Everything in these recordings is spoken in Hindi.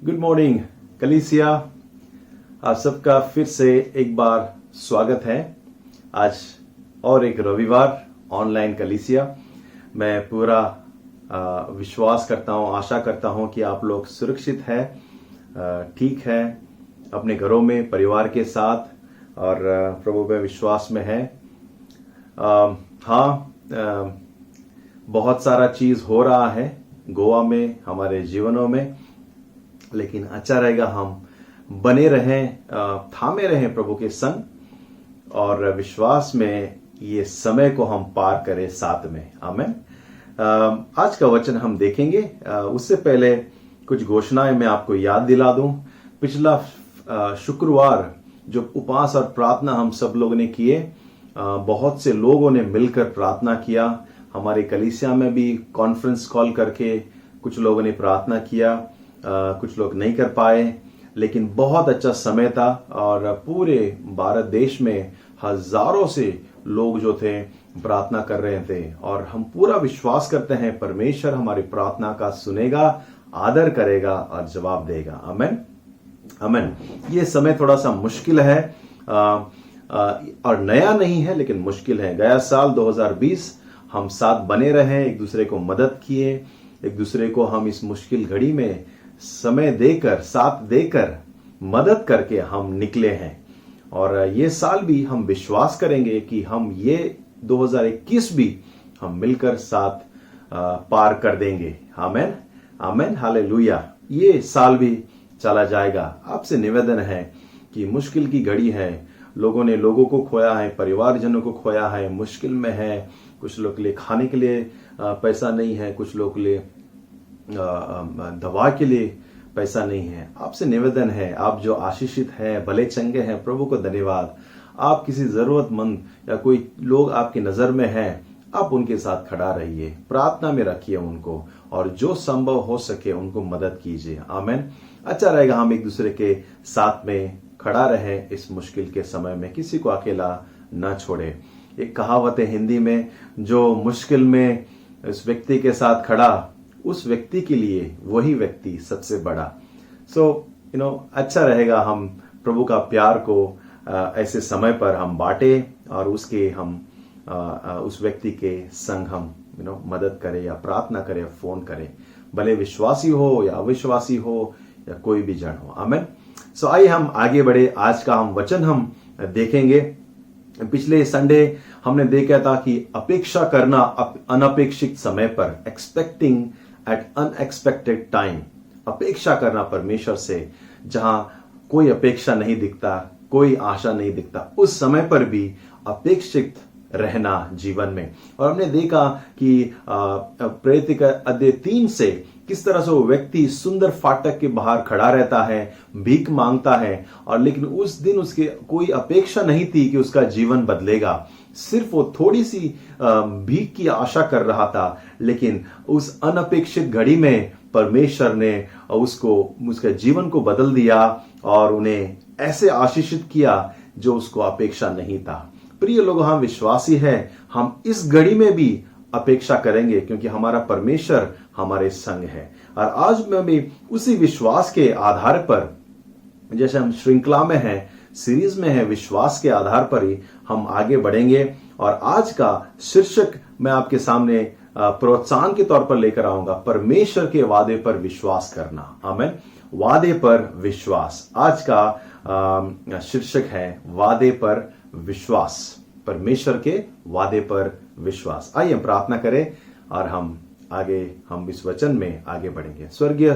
गुड मॉर्निंग कलीसिया, आप सबका फिर से एक बार स्वागत है। आज और एक रविवार ऑनलाइन कलीसिया। मैं पूरा विश्वास करता हूं, आशा करता हूं कि आप लोग सुरक्षित हैं, ठीक है, अपने घरों में परिवार के साथ और प्रभु में विश्वास में है। बहुत सारा चीज हो रहा है गोवा में, हमारे जीवनों में, लेकिन अच्छा रहेगा हम बने रहें, थामे रहें प्रभु के संग और विश्वास में ये समय को हम पार करें साथ में। आमीन। आज का वचन हम देखेंगे। उससे पहले कुछ घोषणाएं मैं आपको याद दिला दूं। पिछला शुक्रवार जो उपवास और प्रार्थना हम सब लोगों ने किए, बहुत से लोगों ने मिलकर प्रार्थना किया। हमारे कलीसिया में भी कॉन्फ्रेंस कॉल करके कुछ लोगों ने प्रार्थना किया, कुछ लोग नहीं कर पाए, लेकिन बहुत अच्छा समय था और पूरे भारत देश में हजारों से लोग जो थे प्रार्थना कर रहे थे। और हम पूरा विश्वास करते हैं परमेश्वर हमारी प्रार्थना का सुनेगा, आदर करेगा और जवाब देगा। आमीन आमीन। ये समय थोड़ा सा मुश्किल है और नया नहीं है, लेकिन मुश्किल है। गया साल 2020 हम साथ बने रहे, एक दूसरे को मदद किए, एक दूसरे को हम इस मुश्किल घड़ी में समय देकर, साथ देकर, मदद करके हम निकले हैं। और ये साल भी हम विश्वास करेंगे कि हम ये 2021 भी हम मिलकर साथ पार कर देंगे। आमीन आमीन, हालेलुया। ये साल भी चला जाएगा। आपसे निवेदन है कि मुश्किल की घड़ी है, लोगों ने लोगों को खोया है, परिवारजनों को खोया है, मुश्किल में है। कुछ लोग के लिए खाने के लिए पैसा नहीं है, कुछ लोग के लिए दवा के लिए पैसा नहीं है। आपसे निवेदन है, आप जो आशीषित हैं, भले चंगे हैं, प्रभु को धन्यवाद। आप किसी जरूरतमंद या कोई लोग आपकी नजर में हैं, आप उनके साथ खड़ा रहिए, प्रार्थना में रखिए उनको, और जो संभव हो सके उनको मदद कीजिए। आमीन। अच्छा रहेगा हम एक दूसरे के साथ में खड़ा रहें इस मुश्किल के समय में, किसी को अकेला न छोड़े। एक कहावत है हिंदी में, जो मुश्किल में इस व्यक्ति के साथ खड़ा, उस व्यक्ति के लिए वही व्यक्ति सबसे बड़ा। अच्छा रहेगा हम प्रभु का प्यार को ऐसे समय पर हम बांटे और उसके हम उस व्यक्ति के संग हम मदद करें या प्रार्थना करें, फोन करें, भले विश्वासी हो या अविश्वासी हो या कोई भी जन हो। आमीन। आइए हम आगे बढ़े। आज का हम वचन हम देखेंगे। पिछले संडे हमने देखा था कि अपेक्षा करना अनपेक्षित समय पर, एक्सपेक्टिंग एट अनएक्सपेक्टेड टाइम। अपेक्षा करना परमेश्वर से, जहां कोई अपेक्षा नहीं दिखता, कोई आशा नहीं दिखता, उस समय पर भी अपेक्षित रहना जीवन में। और हमने देखा कि प्रेरित का अध्याय 3 से किस तरह से वो व्यक्ति सुंदर फाटक के बाहर खड़ा रहता है, भीख मांगता है, और लेकिन उस दिन उसके कोई अपेक्षा नहीं थी कि उसका जीवन बदलेगा। सिर्फ वो थोड़ी सी भीख की आशा कर रहा था, लेकिन उस अनपेक्षित घड़ी में परमेश्वर ने उसके जीवन को बदल दिया और उन्हें ऐसे आशीषित किया जो उसको अपेक्षा नहीं था। प्रिय लोगों, हम विश्वासी हैं, हम इस घड़ी में भी अपेक्षा करेंगे क्योंकि हमारा परमेश्वर हमारे संग है। और आज में भी उसी विश्वास के आधार पर, जैसे हम श्रृंखला में हैं, सीरीज में है, विश्वास के आधार पर ही हम आगे बढ़ेंगे। और आज का शीर्षक मैं आपके सामने प्रोत्साहन के तौर पर लेकर आऊंगा, परमेश्वर के वादे पर विश्वास करना। आमीन। वादे पर विश्वास। आज का शीर्षक है वादे पर विश्वास, परमेश्वर के वादे पर विश्वास। आइए हम प्रार्थना करें और हम इस वचन में आगे बढ़ेंगे। स्वर्गीय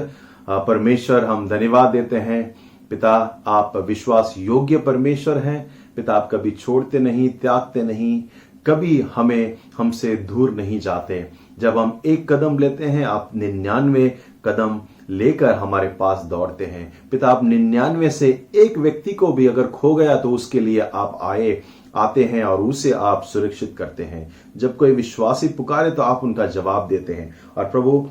परमेश्वर, हम धन्यवाद देते हैं पिता, आप विश्वास योग्य परमेश्वर हैं। पिता, आप कभी छोड़ते नहीं, त्यागते नहीं, कभी हमसे दूर नहीं जाते। जब हम एक कदम लेते हैं, आप 99 कदम लेकर हमारे पास दौड़ते हैं। पिता, आप 99 से एक व्यक्ति को भी अगर खो गया तो उसके लिए आप आते हैं और उसे आप सुरक्षित करते हैं। जब कोई विश्वासी पुकारे तो आप उनका जवाब देते हैं। और प्रभु,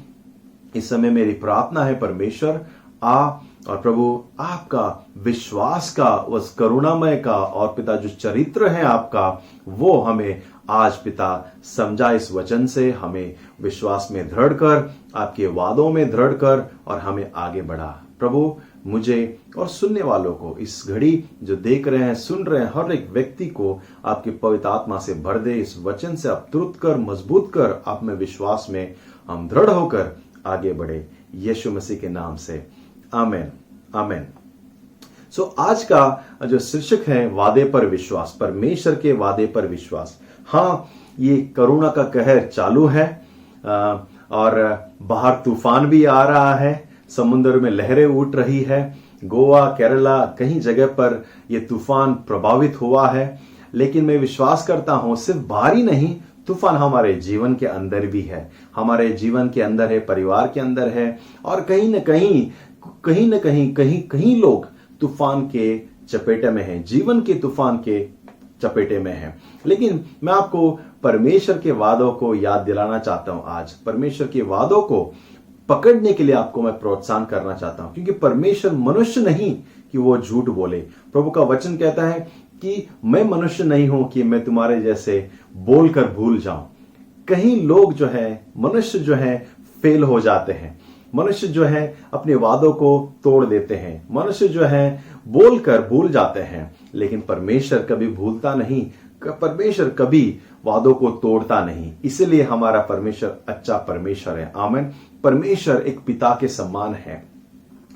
इस समय मेरी प्रार्थना है परमेश्वर, और प्रभु आपका विश्वास का, उस करुणामय का, और पिता जो चरित्र है आपका, वो हमें आज पिता समझा इस वचन से, हमें विश्वास में दृढ़ कर, आपके वादों में दृढ़ कर, और हमें आगे बढ़ा। प्रभु मुझे और सुनने वालों को, इस घड़ी जो देख रहे हैं, सुन रहे हैं, हर एक व्यक्ति को आपके पवित्र आत्मा से भर दे। इस वचन से आप तुरंत कर, मजबूत कर, आप में विश्वास में हम दृढ़ होकर आगे बढ़े, यीशु मसीह के नाम से, आमीन, आमीन। आज का जो शीर्षक है वादे पर विश्वास, परमेश्वर के वादे पर विश्वास। हाँ, ये कोरोना का कहर चालू है और बाहर तूफान भी आ रहा है, समुद्र में लहरें उठ रही है। गोवा, केरला, कई जगह पर यह तूफान प्रभावित हुआ है, लेकिन मैं विश्वास करता हूं सिर्फ बाहर ही नहीं, तूफान हमारे जीवन के अंदर भी है, हमारे जीवन के अंदर है, परिवार के अंदर है, और कहीं न कहीं लोग तूफान के चपेटे में हैं, जीवन के तूफान के चपेटे में हैं। लेकिन मैं आपको परमेश्वर के वादों को याद दिलाना चाहता हूं। आज परमेश्वर के वादों को पकड़ने के लिए आपको मैं प्रोत्साहन करना चाहता हूं, क्योंकि परमेश्वर मनुष्य नहीं कि वो झूठ बोले। प्रभु का वचन कहता है कि मैं मनुष्य नहीं हूं कि मैं तुम्हारे जैसे बोलकर भूल जाऊं। कहीं लोग जो है, मनुष्य जो है, फेल हो जाते हैं, मनुष्य जो है अपने वादों को तोड़ देते हैं, मनुष्य जो है बोलकर भूल जाते हैं, लेकिन परमेश्वर कभी भूलता नहीं, परमेश्वर कभी वादों को तोड़ता नहीं। इसलिए हमारा परमेश्वर अच्छा परमेश्वर है। आमीन। परमेश्वर एक पिता के समान है,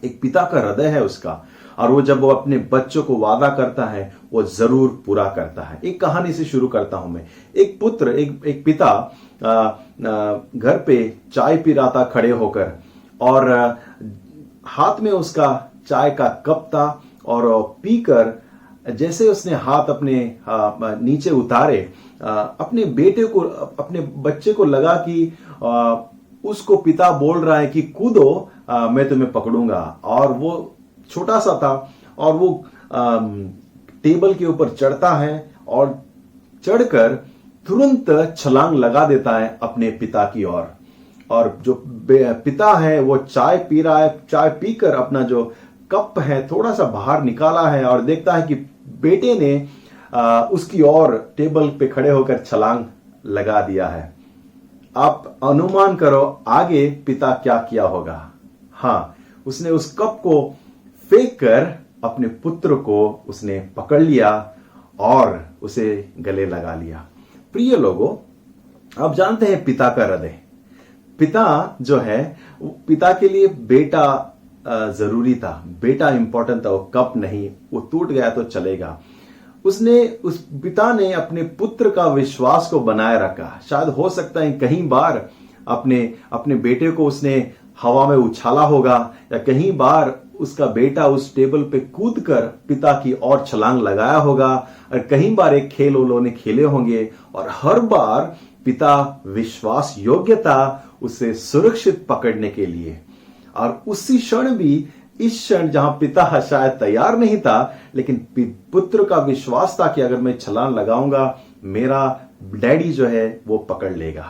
एक पिता का हृदय है उसका, और वो जब वो अपने बच्चों को वादा करता है वो जरूर पूरा करता है। एक कहानी से शुरू करता हूं मैं। एक पुत्र, एक पिता घर पे चाय पी रहा था खड़े होकर, और हाथ में उसका चाय का कप था, और पीकर जैसे उसने हाथ अपने नीचे उतारे, अपने बेटे को, अपने बच्चे को लगा कि उसको पिता बोल रहा है कि कूदो, मैं तुम्हें पकड़ूंगा। और वो छोटा सा था, और वो टेबल के ऊपर चढ़ता है और चढ़कर तुरंत छलांग लगा देता है अपने पिता की ओर। और जो पिता है वो चाय पी रहा है, चाय पीकर अपना जो कप है थोड़ा सा बाहर निकाला है, और देखता है कि बेटे ने उसकी ओर टेबल पे खड़े होकर छलांग लगा दिया है। आप अनुमान करो आगे पिता क्या किया होगा। हाँ, उसने उस कप को फेंक कर अपने पुत्र को उसने पकड़ लिया और उसे गले लगा लिया। प्रिय लोगों, आप जानते हैं पिता का हृदय, पिता जो है, पिता के लिए बेटा जरूरी था, बेटा इंपॉर्टेंट था, वो कप नहीं, वो टूट गया तो चलेगा। उस पिता ने अपने पुत्र का विश्वास को बनाए रखा। शायद हो सकता है कहीं बार अपने बेटे को उसने हवा में उछाला होगा, या कहीं बार उसका बेटा उस टेबल पे कूदकर पिता की ओर छलांग लगाया होगा, और कहीं बार एक खेल उन्होंने खेले होंगे, और हर बार पिता विश्वास योग्य था उसे सुरक्षित पकड़ने के लिए। और उसी क्षण भी, इस क्षण जहां पिता शायद तैयार नहीं था, लेकिन पुत्र का विश्वास था कि अगर मैं छलांग लगाऊंगा मेरा डैडी जो है वो पकड़ लेगा,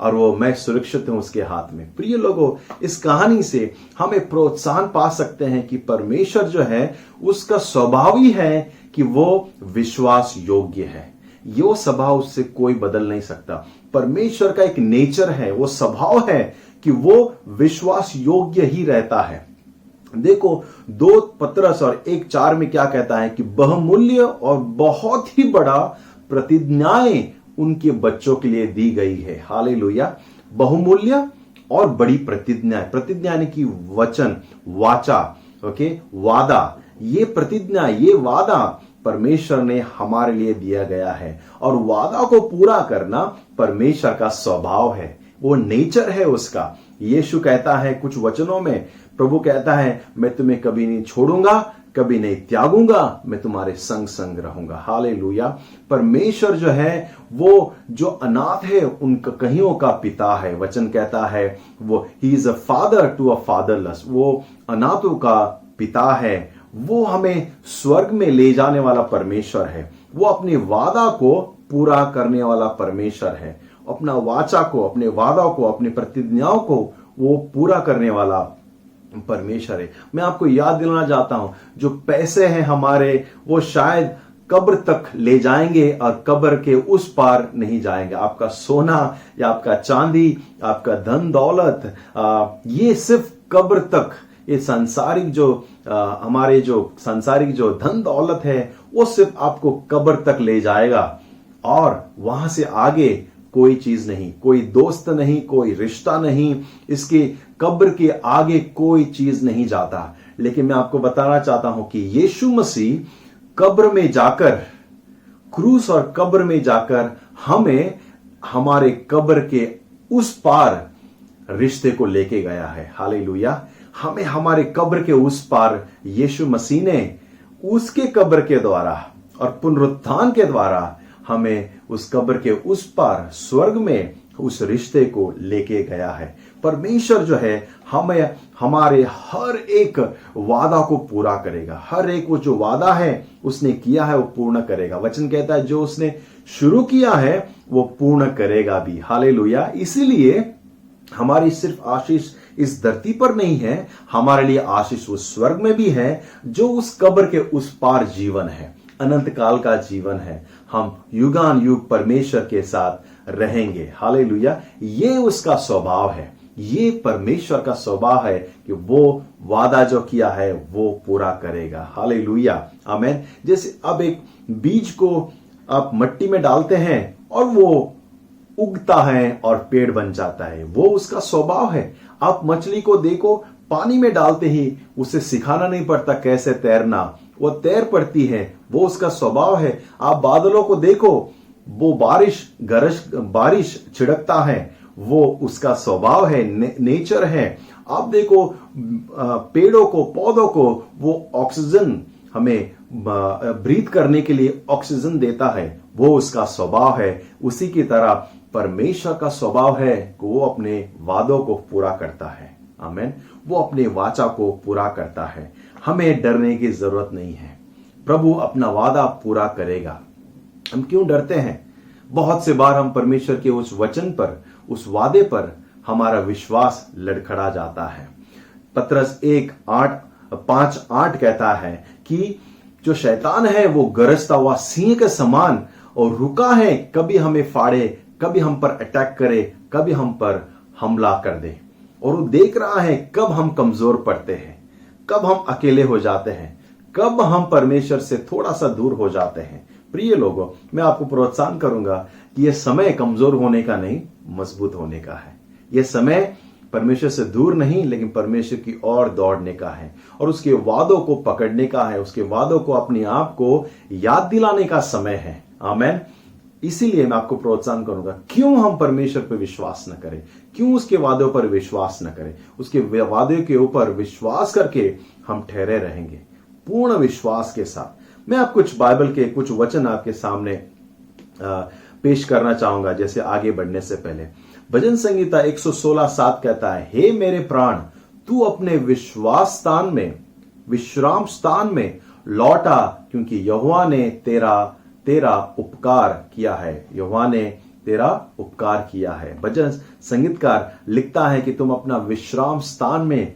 और वो मैं सुरक्षित हूं उसके हाथ में। प्रिय लोगों, इस कहानी से हमें प्रोत्साहन पा सकते हैं कि परमेश्वर जो है उसका स्वभाव ही है कि वो विश्वास योग्य है। यो स्वभाव उससे कोई बदल नहीं सकता। परमेश्वर का एक नेचर है, वो स्वभाव है कि वो विश्वास योग्य ही रहता है। देखो 2 पतरस और 1:4 में क्या कहता है कि बहुमूल्य और बहुत ही बड़ा प्रतिज्ञाएं उनके बच्चों के लिए दी गई है। हालेलुया। बहुमूल्य और बड़ी प्रतिज्ञाएं, प्रतिज्ञा यानी कि वचन, वाचा, ओके, वादा। ये प्रतिज्ञा, ये वादा परमेश्वर ने हमारे लिए दिया गया है, और वादा को पूरा करना परमेश्वर का स्वभाव है, वो नेचर है उसका। यीशु कहता है कुछ वचनों में, प्रभु कहता है मैं तुम्हें कभी नहीं छोड़ूंगा, कभी नहीं त्यागूंगा, मैं तुम्हारे संग संग रहूंगा। हालेलुया। परमेश्वर जो है वो जो अनाथ है उनका कहियों का पिता है। वचन कहता है वो ही is a father to a fatherless, वो अनाथों का पिता है। वो हमें स्वर्ग में ले जाने वाला परमेश्वर है। वो अपने वादा को पूरा करने वाला परमेश्वर है। अपना वाचा को, अपने वादा को, अपनी प्रतिज्ञाओं को वो पूरा करने वाला परमेश्वर है। मैं आपको याद दिलाना चाहता हूं, जो पैसे हैं हमारे वो शायद कब्र तक ले जाएंगे और कब्र के उस पार नहीं जाएंगे। आपका सोना या आपका चांदी, आपका धन दौलत, ये सिर्फ कब्र तक ये सांसारिक जो हमारे जो सांसारिक जो धन दौलत है वो सिर्फ आपको कब्र तक ले जाएगा और वहां से आगे कोई चीज नहीं, कोई दोस्त नहीं, कोई रिश्ता नहीं, इसके कब्र के आगे कोई चीज नहीं जाता। लेकिन मैं आपको बताना चाहता हूं कि यीशु मसीह कब्र में जाकर, क्रूस और कब्र में जाकर हमें हमारे कब्र के उस पार रिश्ते को लेके गया है। हालेलुया। हमें हमारे कब्र के उस पार यीशु मसीह ने उसके कब्र के द्वारा और पुनरुत्थान के द्वारा हमें उस कब्र के उस पार स्वर्ग में उस रिश्ते को लेके गया है। परमेश्वर जो है हमें हमारे हर एक वादा को पूरा करेगा। हर एक वो जो वादा है उसने किया है वो पूर्ण करेगा। वचन कहता है जो उसने शुरू किया है वो पूर्ण करेगा भी। हालेलुया। इसीलिए हमारी सिर्फ आशीष इस धरती पर नहीं है, हमारे लिए आशीष उस स्वर्ग में भी है जो उस कब्र के उस पार जीवन है, अनंत काल का जीवन है। हम युगान युग परमेश्वर के साथ रहेंगे। हालेलुया। ये उसका स्वभाव है, ये परमेश्वर का स्वभाव है कि वो वादा जो किया है वो पूरा करेगा। हालेलुया। आमीन। जैसे अब एक बीज को आप मट्टी में डालते हैं और वो उगता है और पेड़ बन जाता है, वो उसका स्वभाव है। आप मछली को देखो, पानी में डालते ही उसे सिखाना नहीं पड़ता कैसे तैरना, वो तैर पड़ती है, वो उसका स्वभाव है। आप बादलों को देखो, वो बारिश छिड़कता है, वो उसका स्वभाव है, नेचर है। आप देखो पेड़ों को, पौधों को, वो ऑक्सीजन हमें ब्रीथ करने के लिए ऑक्सीजन देता है, वो उसका स्वभाव है। उसी की तरह परमेश्वर का स्वभाव है कि वो अपने वादों को पूरा करता है। आमीन। वो अपने वाचा को पूरा करता है। हमें डरने की जरूरत नहीं है, प्रभु अपना वादा पूरा करेगा। हम क्यों डरते हैं? बहुत से बार हम परमेश्वर के उस वचन पर, उस वादे पर हमारा विश्वास लड़खड़ा जाता है। पतरस 1:5-8 कहता है कि जो शैतान है वो गरजता हुआ सिंह के समान और रुका है, कभी हमें फाड़े, कभी हम पर अटैक करे, कभी हम पर हमला कर दे। और वो देख रहा है कब हम कमजोर पड़ते हैं, कब हम अकेले हो जाते हैं, कब हम परमेश्वर से थोड़ा सा दूर हो जाते हैं। प्रिय लोगों, मैं आपको प्रोत्साहन करूंगा कि यह समय कमजोर होने का नहीं, मजबूत होने का है। यह समय परमेश्वर से दूर नहीं, लेकिन परमेश्वर की ओर दौड़ने का है और उसके वादों को पकड़ने का है, उसके वादों को अपने आप को याद दिलाने का समय है। आमीन। इसीलिए मैं आपको प्रोत्साहन करूंगा, क्यों हम परमेश्वर पर विश्वास न करें, क्यों उसके वादों पर विश्वास न करें। उसके वादे के ऊपर विश्वास करके हम ठहरे रहेंगे पूर्ण विश्वास के साथ। मैं आप कुछ बाइबल के कुछ वचन आपके सामने पेश करना चाहूंगा। जैसे आगे बढ़ने से पहले भजन संहिता 116:7 कहता है, हे मेरे प्राण, तू अपने विश्राम स्थान में लौटा, क्योंकि यहोवा ने तेरा उपकार किया है। यहोवा ने तेरा उपकार किया है। भजन संगीतकार लिखता है कि तुम अपना विश्राम स्थान में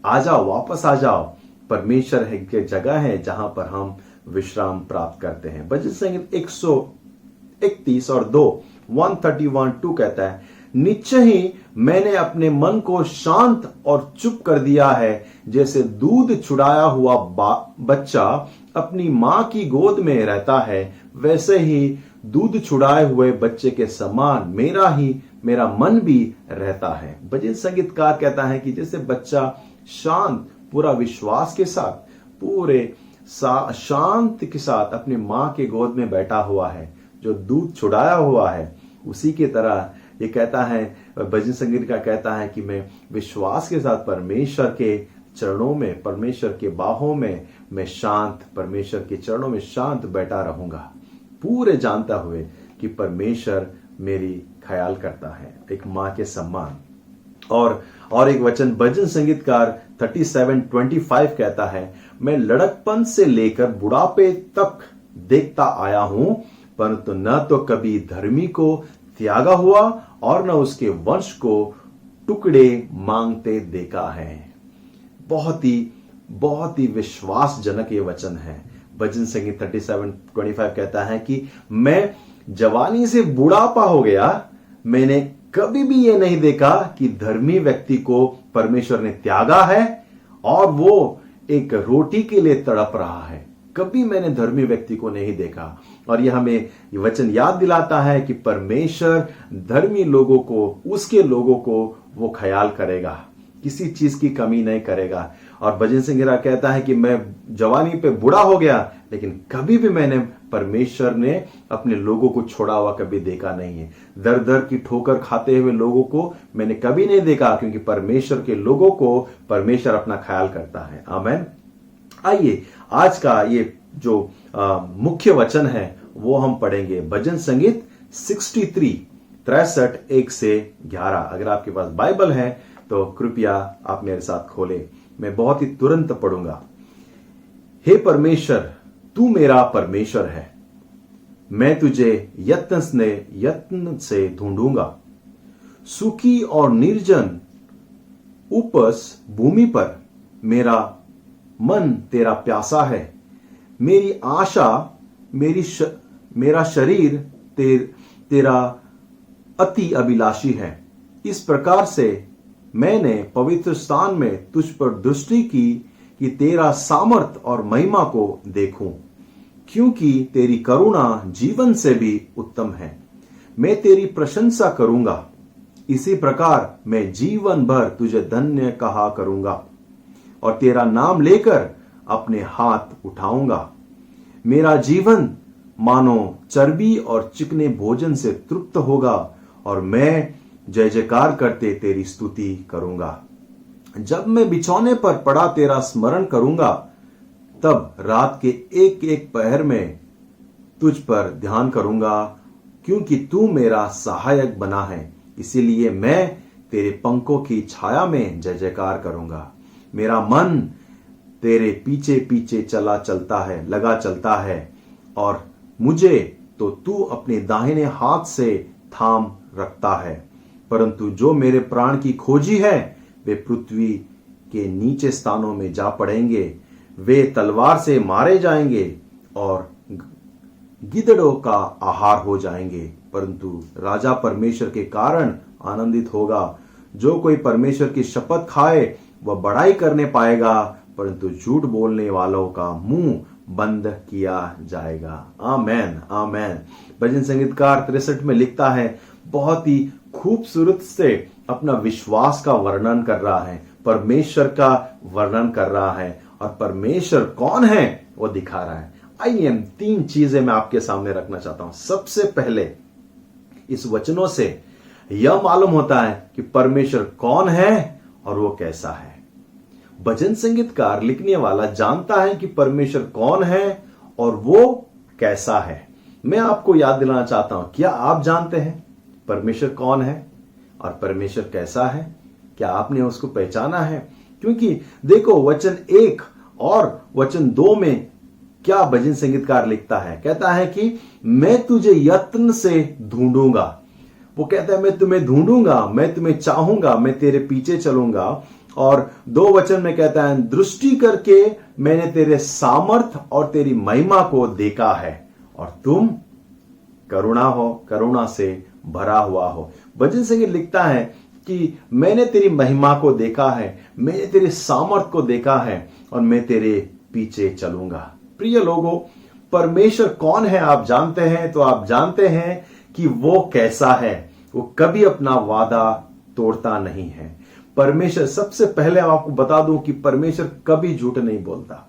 आ जाओ, वापस आ जाओ। परमेश्वर की जगह है जहां पर हम विश्राम प्राप्त करते हैं। भजन संगीत 131:2 कहता है, निश्चय ही मैंने अपने मन को शांत और चुप कर दिया है, जैसे दूध छुड़ाया हुआ बच्चा अपनी मां की गोद में रहता है, वैसे ही दूध छुड़ाए हुए बच्चे के समान मेरा मन भी रहता है। भजन संगीतकार कहता है कि जैसे बच्चा शांत, पूरा विश्वास के साथ, पूरे शांति के साथ अपनी मां के गोद में बैठा हुआ है, जो दूध छुड़ाया हुआ है, उसी की तरह ये कहता है, भजन संगीत का कहता है कि मैं विश्वास के साथ परमेश्वर के चरणों में, परमेश्वर के बाहों में मैं शांत, परमेश्वर के चरणों में शांत बैठा रहूंगा, पूरे जानता हुए कि परमेश्वर मेरी ख्याल करता है, एक मां के समान। और एक वचन भजन संगीतकार 37:25 कहता है, मैं लड़कपन से लेकर बुढ़ापे तक देखता आया हूं, परंतु न तो कभी धर्मी को त्यागा हुआ और न उसके वंश को टुकड़े मांगते देखा है। बहुत ही विश्वासजनक ये वचन है। भजन संगीत 37:25 कहता है कि मैं जवानी से बुढ़ापा हो गया, मैंने कभी भी ये नहीं देखा कि धर्मी व्यक्ति को परमेश्वर ने त्यागा है और वो एक रोटी के लिए तड़प रहा है। कभी मैंने धर्मी व्यक्ति को नहीं देखा। और यह हमें ये वचन याद दिलाता है कि परमेश्वर धर्मी लोगों को, उसके लोगों को वो ख्याल करेगा, किसी चीज की कमी नहीं करेगा। और भजन सिंह कहता है कि मैं जवानी पे बूढ़ा हो गया, लेकिन कभी भी मैंने परमेश्वर ने अपने लोगों को छोड़ा हुआ कभी देखा नहीं है। दर दर की ठोकर खाते हुए लोगों को मैंने कभी नहीं देखा, क्योंकि परमेश्वर के लोगों को परमेश्वर अपना ख्याल करता है। आमीन। आइए आज का ये जो मुख्य वचन है वो हम पढ़ेंगे। भजन संगीत 63 1 से 11। अगर आपके पास बाइबल है तो कृपया आप मेरे साथ खोलें। मैं बहुत ही तुरंत पढ़ूंगा। हे परमेश्वर, तू मेरा परमेश्वर है। मैं तुझे यत्न से ढूंढूंगा। सूखी और निर्जन उपस भूमि पर मेरा मन तेरा प्यासा है। मेरी आशा, मेरा शरीर तेरा अति अभिलाषी है। इस प्रकार से मैंने पवित्र स्थान में तुझ पर दृष्टि की कि तेरा सामर्थ और महिमा को देखूं, क्योंकि तेरी करुणा जीवन से भी उत्तम है। मैं तेरी प्रशंसा करूंगा। इसी प्रकार मैं जीवन भर तुझे धन्य कहा करूंगा और तेरा नाम लेकर अपने हाथ उठाऊंगा। मेरा जीवन मानो चर्बी और चिकने भोजन से तृप्त होगा और मैं जय जयकार करते तेरी स्तुति करूंगा। जब मैं बिछौने पर पड़ा तेरा स्मरण करूंगा, तब रात के एक एक पहर में तुझ पर ध्यान करूंगा, क्योंकि तू मेरा सहायक बना है। इसीलिए मैं तेरे पंखों की छाया में जय जयकार करूंगा। मेरा मन तेरे पीछे पीछे लगा चलता है और मुझे तो तू अपने दाहिने हाथ से थाम रखता है। परंतु जो मेरे प्राण की खोजी है वे पृथ्वी के नीचे स्थानों में जा पड़ेंगे। वे तलवार से मारे जाएंगे और गिदड़ों का आहार हो जाएंगे। परंतु राजा परमेश्वर के कारण आनंदित होगा। जो कोई परमेश्वर की शपथ खाए वह बड़ाई करने पाएगा, परंतु झूठ बोलने वालों का मुंह बंद किया जाएगा। आमेन, आमेन। भजन संगीतकार 63 में लिखता है, बहुत ही खूबसूरत से अपना विश्वास का वर्णन कर रहा है, परमेश्वर का वर्णन कर रहा है और परमेश्वर कौन है वो दिखा रहा है। आइए 3 चीजें मैं आपके सामने रखना चाहता हूं। सबसे पहले इस वचनों से यह मालूम होता है कि परमेश्वर कौन है और वो कैसा है। भजन संगीतकार लिखने वाला जानता है कि परमेश्वर कौन है और वो कैसा है। मैं आपको याद दिलाना चाहता हूं, क्या आप जानते हैं परमेश्वर कौन है और परमेश्वर कैसा है? क्या आपने उसको पहचाना है? क्योंकि देखो वचन 1 और वचन 2 में क्या भजन संगीतकार लिखता है, कहता है कि मैं तुझे यत्न से ढूंढूंगा। वो कहता है मैं तुम्हें ढूंढूंगा, मैं तुम्हें चाहूंगा, मैं तेरे पीछे चलूंगा। और 2 वचन में कहता है दृष्टि करके मैंने तेरे सामर्थ और तेरी महिमा को देखा है और तुम करुणा से भरा हुआ हो। भजन संगीत लिखता है कि मैंने तेरी महिमा को देखा है, मैंने तेरे सामर्थ को देखा है और मैं तेरे पीछे चलूंगा। प्रिय लोगों, परमेश्वर कौन है आप जानते हैं, तो आप जानते हैं कि वो कैसा है। वो कभी अपना वादा तोड़ता नहीं है। परमेश्वर, सबसे पहले आपको बता दूं कि परमेश्वर कभी झूठ नहीं बोलता।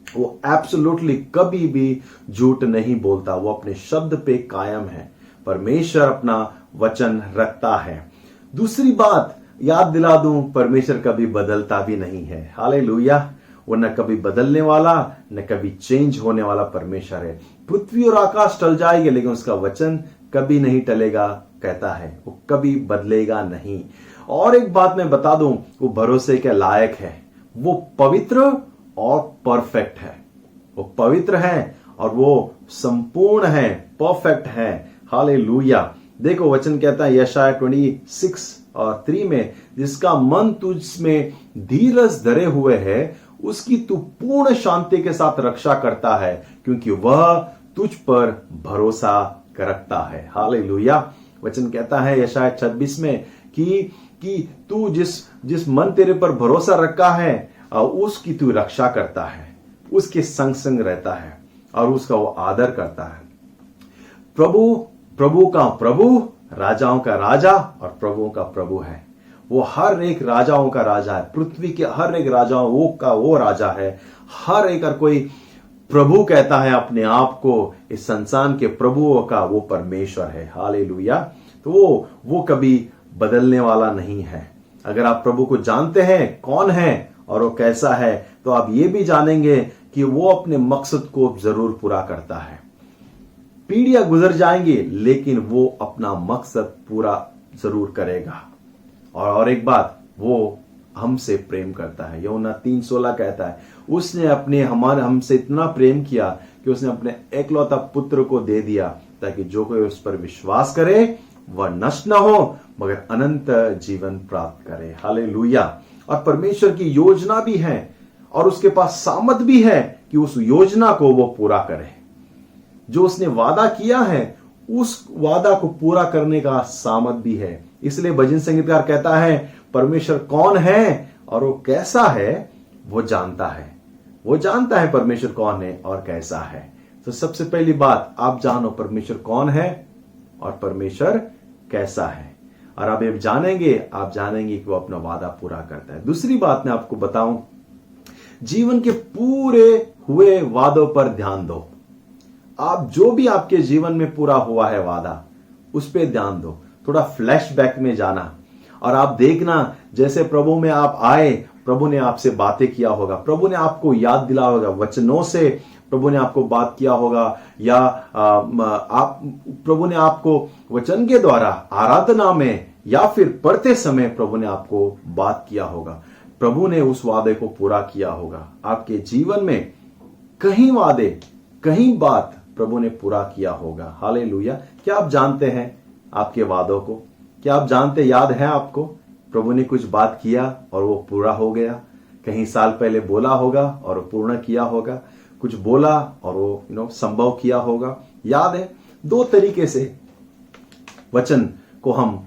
वो एब्सोल्युटली कभी भी झूठ नहीं बोलता। वो अपने शब्द पे कायम है। परमेश्वर अपना वचन रखता है। दूसरी बात याद दिला दूं, परमेश्वर कभी बदलता भी नहीं है। हालेलुया। वो न कभी बदलने वाला न कभी चेंज होने वाला परमेश्वर है। पृथ्वी और आकाश टल जाएंगे लेकिन उसका वचन कभी नहीं टलेगा, कहता है वो कभी बदलेगा नहीं। और एक बात मैं बता दूं, वो भरोसे के लायक है। वो पवित्र और परफेक्ट है। वो पवित्र है और वो संपूर्ण है, परफेक्ट है। हालेलुया। देखो वचन कहता है यशाया 26:3 में, जिसका मन तुझ में धीरज धरे हुए है उसकी तू पूर्ण शांति के साथ रक्षा करता है, क्योंकि वह तुझ पर भरोसा रखता है। हालेलुया। वचन कहता है यशाया 26 में कि तू जिस मन तेरे पर भरोसा रखा है उसकी तू रक्षा करता है, उसके संग संग रहता है और उसका वो आदर करता है। प्रभु प्रभु का प्रभु, राजाओं का राजा और प्रभुओं का प्रभु है। वो हर एक राजाओं का राजा है, पृथ्वी के हर एक राजाओं का वो राजा है। हर एक कोई प्रभु कहता है अपने आप को, इस संसार के प्रभुओं का वो परमेश्वर है। हालेलुया। तो वो कभी बदलने वाला नहीं है। अगर आप प्रभु को जानते हैं कौन है और वो कैसा है, तो आप ये भी जानेंगे कि वो अपने मकसद को जरूर पूरा करता है। पीढ़ियां गुजर जाएंगी लेकिन वो अपना मकसद पूरा जरूर करेगा। और एक बात, वो हमसे प्रेम करता है। यूहन्ना 3:16 कहता है, उसने अपने हमसे इतना प्रेम किया कि उसने अपने एकलौता पुत्र को दे दिया, ताकि जो कोई उस पर विश्वास करे वह नष्ट न हो मगर अनंत जीवन प्राप्त करे। हालेलुया। और परमेश्वर की योजना भी है और उसके पास सामर्थ भी है कि उस योजना को वो पूरा करे। जो उसने वादा किया है उस वादा को पूरा करने का सामर्थ भी है। इसलिए भजन संगीतकार कहता है, परमेश्वर कौन है और वो कैसा है वो जानता है। वो जानता है परमेश्वर कौन है और कैसा है। तो सबसे पहली बात, आप जानो परमेश्वर कौन है और परमेश्वर कैसा है। और आप ये जानेंगे, आप जानेंगे कि वो अपना वादा पूरा करता है। दूसरी बात मैं आपको बताऊं, जीवन के पूरे हुए वादों पर ध्यान दो। आप जो भी आपके जीवन में पूरा हुआ है वादा, उस पर ध्यान दो। थोड़ा फ्लैशबैक में जाना और आप देखना, जैसे प्रभु में आप आए, प्रभु ने आपसे बातें किया होगा, प्रभु ने आपको याद दिला होगा, वचनों से प्रभु ने आपको बात किया होगा, या प्रभु ने आपको वचन के द्वारा आराधना में या फिर पढ़ते समय प्रभु ने आपको बात किया होगा। प्रभु ने उस वादे को पूरा किया होगा। आपके जीवन में कहीं वादे, कहीं बात प्रभु ने पूरा किया होगा। हालेलुया। क्या आप जानते हैं आपके वादों को? क्या आप जानते, याद है आपको, प्रभु ने कुछ बात किया और वो पूरा हो गया? कहीं साल पहले बोला होगा और वो पूर्ण किया होगा, कुछ बोला और वो संभव किया होगा। याद है, दो तरीके से वचन को हम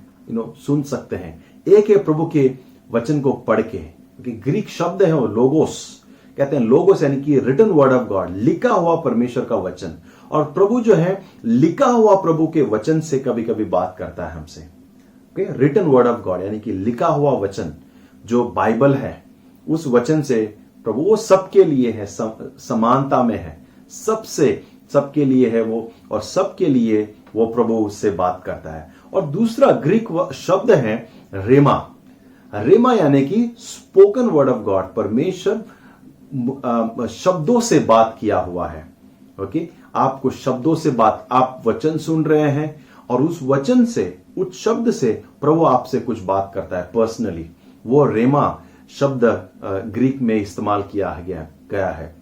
सुन सकते हैं। एक है प्रभु के वचन को पढ़ के, क्योंकि ग्रीक शब्द है वो लोगोस, कहते हैं लोगोस यानी कि रिटन वर्ड ऑफ गॉड, लिखा हुआ परमेश्वर का वचन। और प्रभु जो है लिखा हुआ प्रभु के वचन से कभी कभी बात करता है हमसे। रिटन वर्ड ऑफ गॉड यानी कि लिखा हुआ वचन जो बाइबल है, उस वचन से प्रभु, वो सबके लिए है, समानता में है, सबके लिए है वो, और सबके लिए वो प्रभु उससे बात करता है। और दूसरा ग्रीक शब्द है रेमा। रेमा यानी कि स्पोकन वर्ड ऑफ गॉड, परमेश्वर शब्दों से बात किया हुआ है। ओके, आपको शब्दों से बात, आप वचन सुन रहे हैं और उस वचन से, उस शब्द से प्रभु आपसे कुछ बात करता है पर्सनली। वो रेमा शब्द ग्रीक में इस्तेमाल किया गया है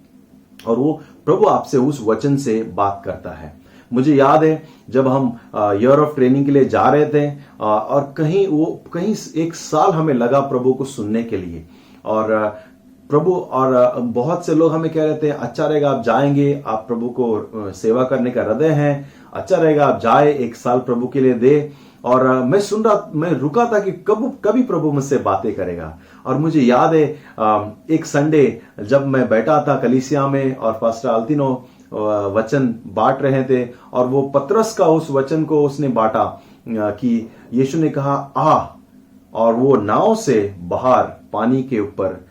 और वो प्रभु आपसे उस वचन से बात करता है। मुझे याद है जब हम ईयर ऑफ ट्रेनिंग के लिए जा रहे थे और कहीं एक साल हमें लगा प्रभु को सुनने के लिए, और प्रभु और बहुत से लोग हमें कह रहे थे, अच्छा रहेगा आप जाएंगे, आप प्रभु को सेवा करने का हृदय है, अच्छा रहेगा आप जाए, एक साल प्रभु के लिए दे। और मैं रुका था कि कभी प्रभु मुझसे बातें करेगा। और मुझे याद है एक संडे जब मैं बैठा था कलीसिया में और पास्टर आल्तिनो वचन बांट रहे थे, और वो पतरस का उस वचन को उसने बांटा कि यीशु ने कहा आ, और वो नाव से बाहर पानी के ऊपर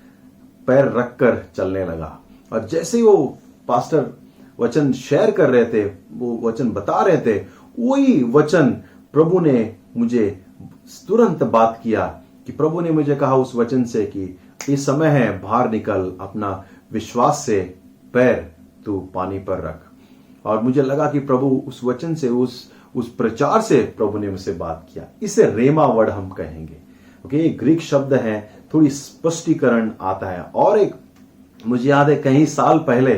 पैर रखकर चलने लगा। और जैसे ही वो पास्टर वचन शेयर कर रहे थे, वो वचन बता रहे थे, वही वचन प्रभु ने मुझे तुरंत बात किया कि प्रभु ने मुझे कहा उस वचन से कि ये समय है, बाहर निकल, अपना विश्वास से पैर तू पानी पर रख। और मुझे लगा कि प्रभु उस वचन से, उस प्रचार से प्रभु ने मुझसे बात किया। इसे रेमा वर्ड हम कहेंगे। ओके, ये ग्रीक शब्द है, थोड़ी स्पष्टीकरण आता है। और एक मुझे याद है कई साल पहले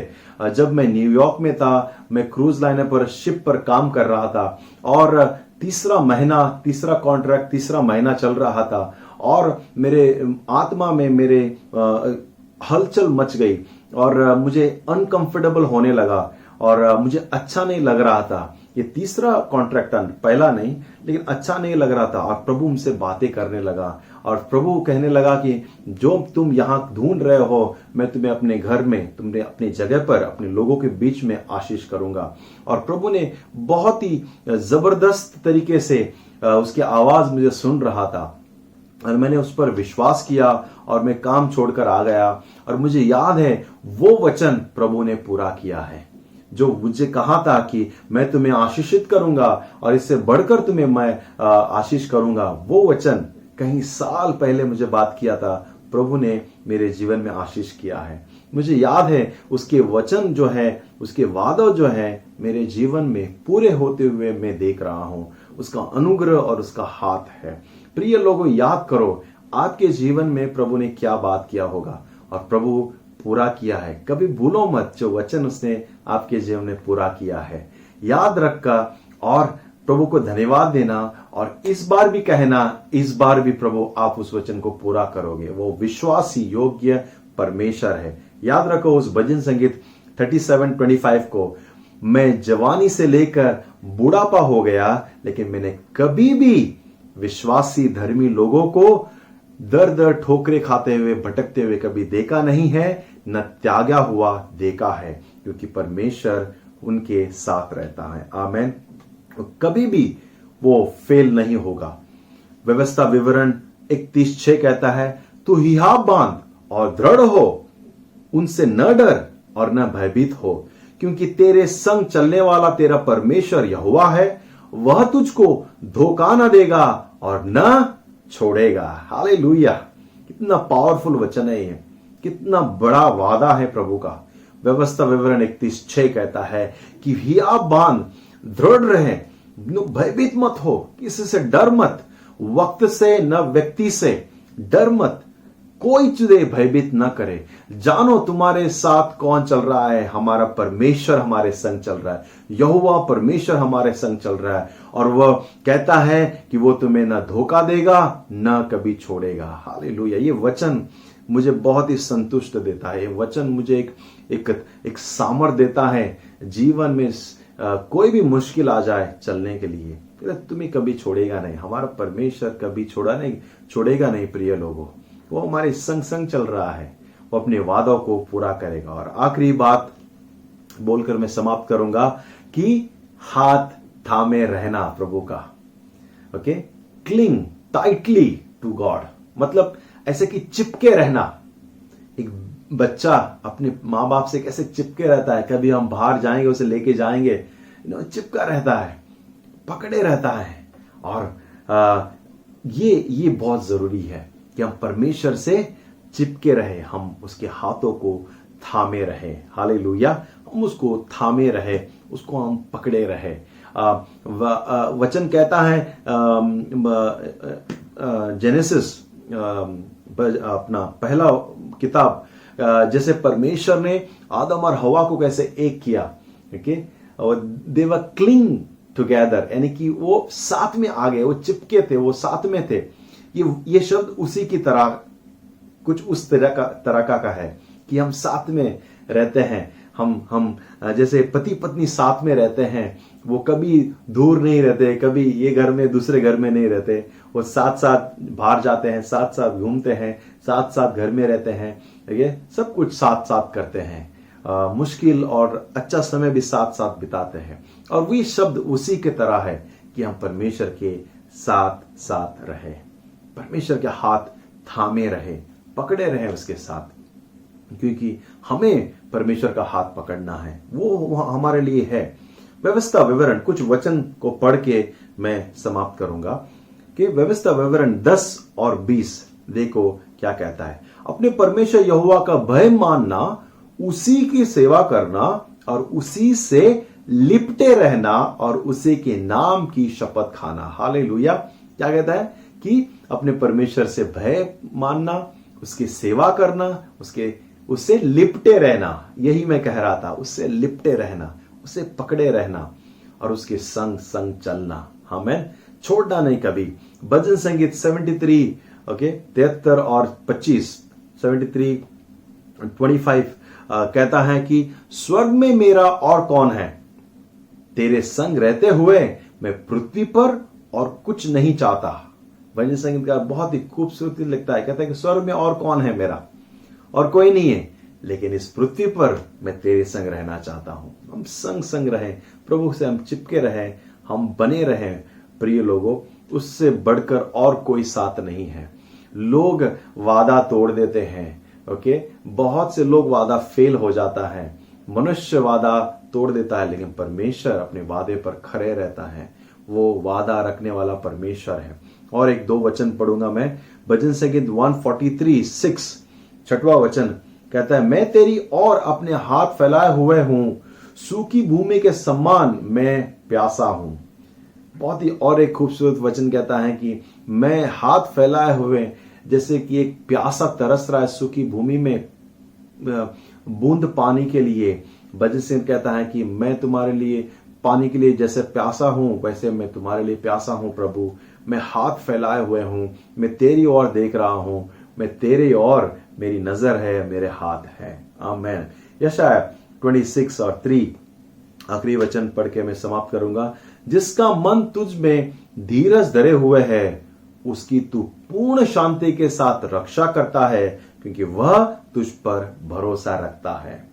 जब मैं न्यूयॉर्क में था, मैं क्रूज लाइनर पर शिप पर काम कर रहा था, और तीसरा कॉन्ट्रैक्ट, तीसरा महीना चल रहा था, और मेरे आत्मा में मेरे हलचल मच गई और मुझे अनकंफर्टेबल होने लगा और मुझे अच्छा नहीं लग रहा था। ये तीसरा कॉन्ट्रैक्ट था, पहला नहीं, लेकिन अच्छा नहीं लग रहा था। और प्रभु हमसे बातें करने लगा और प्रभु कहने लगा कि जो तुम यहां ढूंढ रहे हो, मैं तुम्हें अपने घर में, तुमने अपनी जगह पर, अपने लोगों के बीच में आशीष करूंगा। और प्रभु ने बहुत ही जबरदस्त तरीके से उसकी आवाज मुझे सुन रहा था और मैंने उस पर विश्वास किया और मैं काम छोड़कर आ गया। और मुझे याद है वो वचन प्रभु ने पूरा किया है जो मुझे कहा था कि मैं तुम्हें आशीषित करूंगा और इससे बढ़कर तुम्हें मैं आशीष करूंगा। वो वचन कहीं साल पहले मुझे बात किया था, प्रभु ने मेरे जीवन में आशीष किया है। मुझे याद है उसके वचन जो है, उसके वादा जो है मेरे जीवन में पूरे होते हुए मैं देख रहा हूं। उसका अनुग्रह और उसका हाथ है। प्रिय लोगों, याद करो आपके जीवन में प्रभु ने क्या बात किया होगा और प्रभु पूरा किया है। कभी भूलो मत जो वचन उसने आपके जीवन में पूरा किया है। याद रखकर और प्रभु को धन्यवाद देना और इस बार भी कहना, इस बार भी प्रभु आप उस वचन को पूरा करोगे। वो विश्वासी योग्य परमेश्वर है। याद रखो उस भजन संगीत 37:25 को, मैं जवानी से लेकर बुढ़ापा हो गया लेकिन मैंने कभी भी विश्वासी धर्मी लोगों को दर दर ठोकरे खाते हुए भटकते हुए कभी देखा नहीं है, न त्यागा हुआ देखा है, क्योंकि परमेश्वर उनके साथ रहता है। आमेन। कभी भी वो फेल नहीं होगा। व्यवस्था विवरण 31:6 कहता है, तू हियाव बांध और दृढ़ हो, उनसे न डर और न भयभीत हो, क्योंकि तेरे संग चलने वाला तेरा परमेश्वर यहोवा है। वह तुझको धोखा न देगा और न छोड़ेगा। हालेलुया। कितना पावरफुल वचन है ये, कितना बड़ा वादा है प्रभु का। व्यवस्था विवरण 31:6 कहता है कि हियाव बांध, दृढ़ रहे, भयभीत मत हो, किसी से डर मत, वक्त से न व्यक्ति से डर मत, कोई तुझे भयभीत न करे। जानो तुम्हारे साथ कौन चल रहा है, हमारा परमेश्वर हमारे संग चल रहा है। यहोवा परमेश्वर हमारे संग चल रहा है और वह कहता है कि वो तुम्हें न धोखा देगा न कभी छोड़ेगा। हालेलुया। ये वचन मुझे बहुत ही संतुष्ट देता है। ये वचन मुझे एक सामर्थ देता है जीवन में कोई भी मुश्किल आ जाए चलने के लिए, तुम्हें कभी छोड़ेगा नहीं। हमारा परमेश्वर कभी छोड़ेगा नहीं। प्रिय लोगों, वो हमारे संग संग चल रहा है, वो अपने वादों को पूरा करेगा। और आखिरी बात बोलकर मैं समाप्त करूंगा कि हाथ थामे रहना प्रभु का। Okay, cling tightly to God, मतलब ऐसे कि चिपके रहना। एक बच्चा अपने माँ बाप से कैसे चिपके रहता है, कभी हम बाहर जाएंगे उसे लेके जाएंगे, चिपका रहता है, पकड़े रहता है। और ये बहुत जरूरी है कि हम परमेश्वर से चिपके रहे, हम उसके हाथों को थामे रहे। हालेलुया। हम उसको थामे रहे, उसको हम पकड़े रहे। वचन कहता है जेनेसिस अपना पहला किताब, जैसे परमेश्वर ने आदम और हवा को कैसे एक किया, दे वर क्लिंग टुगेदर, यानी कि वो साथ में आ गए, वो चिपके थे, वो साथ में थे। ये शब्द उसी की तरह, कुछ उस तरह का है कि हम साथ में रहते हैं। हम जैसे पति पत्नी साथ में रहते हैं, वो कभी दूर नहीं रहते, कभी ये घर में दूसरे घर में नहीं रहते, वो साथ साथ बाहर जाते हैं, साथ साथ घूमते हैं, साथ साथ घर में रहते हैं, ये सब कुछ साथ साथ करते हैं। मुश्किल और अच्छा समय भी साथ साथ बिताते हैं। और वही शब्द उसी के तरह है कि हम परमेश्वर के साथ साथ रहे, परमेश्वर के हाथ थामे रहे, पकड़े रहे उसके साथ, क्योंकि हमें परमेश्वर का हाथ पकड़ना है, वो हमारे लिए है। व्यवस्था विवरण, कुछ वचन को पढ़ के मैं समाप्त करूंगा कि व्यवस्था विवरण 10 और 20 देखो क्या कहता है। अपने परमेश्वर यहोवा का भय मानना, उसी की सेवा करना और उसी से लिपटे रहना और उसी के नाम की शपथ खाना। हालेलुया। क्या कहता है कि अपने परमेश्वर से भय मानना, उसकी सेवा करना, उससे लिपटे रहना। यही मैं कह रहा था, उससे लिपटे रहना, उसे पकड़े रहना और उसके संग संग चलना। हमें छोड़ना नहीं कभी। भजन संगीत 73 73 और 25 73:25 कहता है कि स्वर्ग में मेरा और कौन है, तेरे संग रहते हुए मैं पृथ्वी पर और कुछ नहीं चाहता। भजन संगीतकार बहुत ही खूबसूरती लिखता है, कहता है कि स्वर्ग में और कौन है मेरा, और कोई नहीं है, लेकिन इस पृथ्वी पर मैं तेरे संग रहना चाहता हूं। हम संग संग रहें, प्रभु से हम चिपके रहें, हम बने रहें। प्रिय लोगों, उससे बढ़कर और कोई साथ नहीं है। लोग वादा तोड़ देते हैं, ओके, बहुत से लोग वादा फेल हो जाता है, मनुष्य वादा तोड़ देता है, लेकिन परमेश्वर अपने वादे पर खड़े रहता है। वो वादा रखने वाला परमेश्वर है। और एक दो वचन पढ़ूंगा मैं, भजन संगीत 143:6, 6वां वचन कहता है, मैं तेरी ओर अपने हाथ फैलाए हुए हूं, सूखी भूमि के समान मैं प्यासा हूं। बहुत ही और एक खूबसूरत वचन कहता है कि मैं हाथ फैलाए हुए, जैसे कि एक प्यासा तरस रहा है सूखी भूमि में बूंद पानी के लिए। भजन सिंह कहता है कि मैं तुम्हारे लिए पानी के लिए जैसे प्यासा हूं, वैसे मैं तुम्हारे लिए प्यासा हूं प्रभु। मैं हाथ फैलाए हुए हूं, मैं तेरी ओर देख रहा हूं, मैं तेरे ओर मेरी नजर है, मेरे हाथ है। आमीन। यशायाह 26:3 आखिरी वचन पढ़ के मैं समाप्त करूंगा। जिसका मन तुझ में धीरज धरे हुए है, उसकी तू पूर्ण शांति के साथ रक्षा करता है, क्योंकि वह तुझ पर भरोसा रखता है।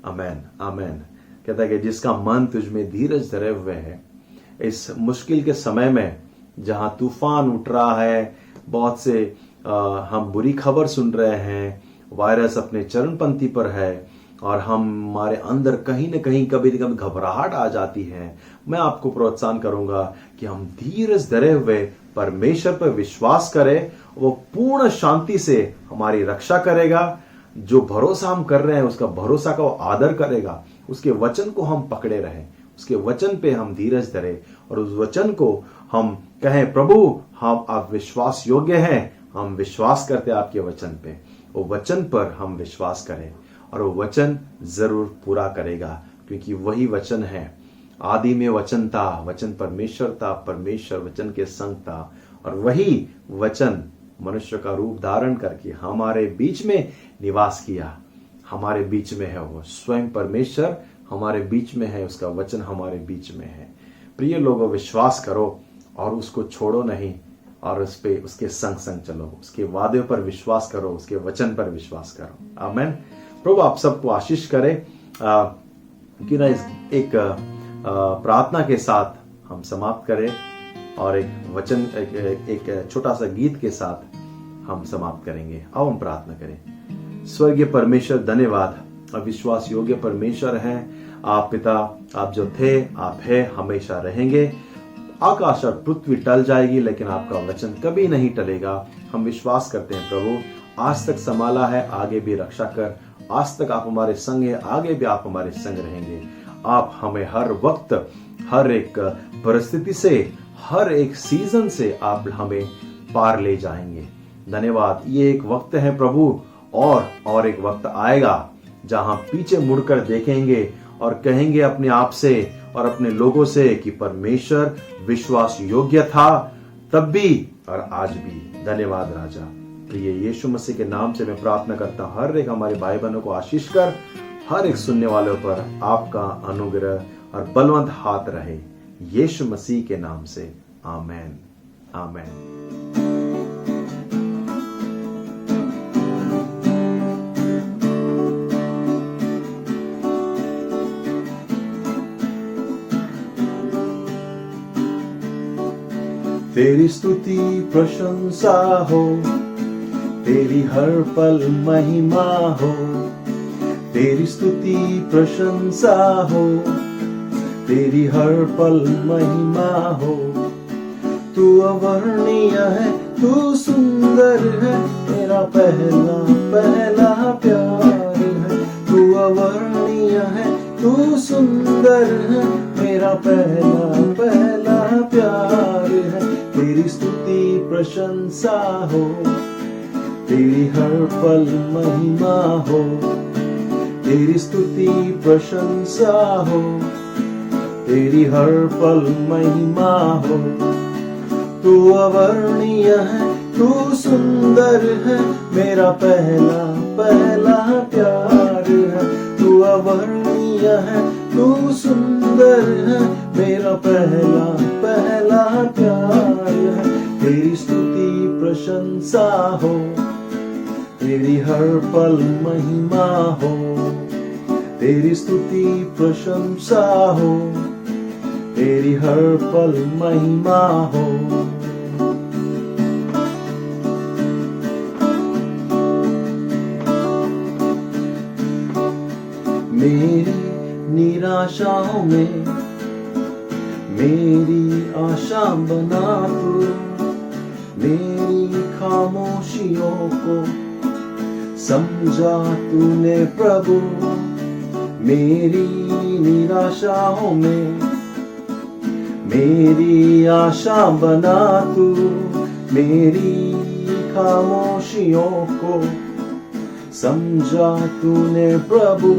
आमीन, आमीन। कहता है कि जिसका मन तुझ में धीरज धरे हुए है, इस मुश्किल के समय में जहां तूफान उठ रहा है, बहुत से हम बुरी खबर सुन रहे हैं, वायरस अपने चरमपंथी पर है, और हमारे अंदर कहीं न कहीं कभी न कभी घबराहट आ जाती है, मैं आपको प्रोत्साहन करूंगा कि हम धीरज धरे हुए परमेश्वर पर विश्वास करें। वो पूर्ण शांति से हमारी रक्षा करेगा। जो भरोसा हम कर रहे हैं, उसका भरोसा का वो आदर करेगा। उसके वचन को हम पकड़े रहें, उसके वचन पे हम धीरज धरें, और उस वचन को हम कहें, प्रभु हम आप विश्वास योग्य हैं, हम विश्वास करते हैं आपके वचन पे। वो वचन पर हम विश्वास करें, और वो वचन जरूर पूरा करेगा, क्योंकि वही वचन है। आदि में वचन था, वचन परमेश्वर था, परमेश्वर वचन के संग था, और वही वचन मनुष्य का रूप धारण करके हमारे बीच में निवास किया। हमारे बीच में है वो, स्वयं परमेश्वर हमारे बीच में है, उसका वचन हमारे बीच में है। प्रिय लोगों, विश्वास करो और उसको छोड़ो नहीं, और उस पे उसके संग संग चलो, उसके वादे पर विश्वास करो, उसके वचन पर विश्वास करो। आमीन। प्रभु आप सबको आशीष करे। कि ना एक प्रार्थना के साथ हम समाप्त करें, और एक वचन एक छोटा सा गीत के साथ हम समाप्त करेंगे। आओ हम प्रार्थना करें। स्वर्गीय परमेश्वर, धन्यवाद, अब विश्वास योग्य परमेश्वर हैं आप पिता। आप जो थे, आप है, हमेशा रहेंगे। आकाश और पृथ्वी टल जाएगी, लेकिन आपका वचन कभी नहीं टलेगा। हम विश्वास करते हैं प्रभु, आज तक संभाला है, आगे भी रक्षा कर। आज तक आप हमारे संग हैं, आगे भी आप हमारे संग रहेंगे। आप हमें हर वक्त, हर एक परिस्थिति से, हर एक सीजन से आप हमें पार ले जाएंगे। धन्यवाद। ये एक वक्त है प्रभु, और एक वक्त आएगा जहां पीछे मुड़कर देखेंगे और कहेंगे अपने आप से और अपने लोगों से कि परमेश्वर विश्वास योग्य था तब भी और आज भी। धन्यवाद राजा। प्रिय यीशु मसीह के नाम से मैं प्रार्थना करता हूं, हर एक हमारे भाई बहनों को आशीष कर, हर एक सुनने वालों पर आपका अनुग्रह और बलवंत हाथ रहे, यीशु मसीह के नाम से। आमेन, आमेन। तेरी स्तुति प्रशंसा हो, तेरी हर पल महिमा हो। तेरी स्तुति प्रशंसा हो, तेरी हर पल महिमा हो। तू अवर्णीय है, तू सुंदर है, मेरा पहला पहला प्यार है। तू अवर्णीय है, तू सुंदर है, मेरा पहला पहला प्यार है। तेरी स्तुति प्रशंसा हो, तेरी हर पल महिमा हो। तेरी स्तुति प्रशंसा हो, तेरी हर पल महिमा हो। तू अवर्णीय है, तू सुंदर है, मेरा पहला पहला प्यार है। तू अवर्णीय है, तू सुंदर है, मेरा पहला पहला प्यार है। तेरी प्रशंसा हो, तेरी हर पल महिमा हो, तेरी स्तुति प्रशंसा हो, तेरी हर पल महिमा हो। मेरी निराशाओं में मेरी आशा बना तू, मेरी खामोशियों को समझा तूने प्रभु। मेरी निराशाओं में मेरी आशा बना तू, मेरी खामोशियों को समझा तूने प्रभु।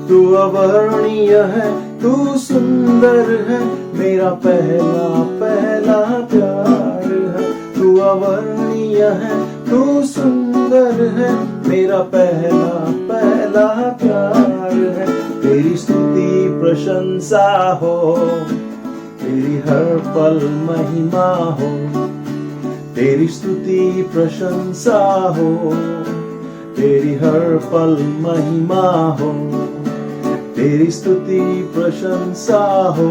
तू अवर्णीय है, तू सुंदर है, मेरा पहला पहला प्यार है। तू अवर्णीय है, तू सुंदर है, मेरा पहला पहला प्यार है। तेरी स्तुति प्रशंसा हो, तेरी हर पल महिमा हो, तेरी स्तुति प्रशंसा हो, तेरी हर पल महिमा हो, तेरी स्तुति प्रशंसा हो,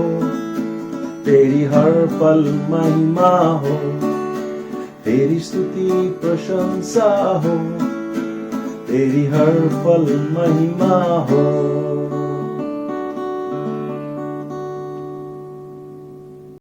तेरी हर पल महिमा हो, तेरी स्तुति प्रशंसा हो, तेरी हर पल महिमा हो।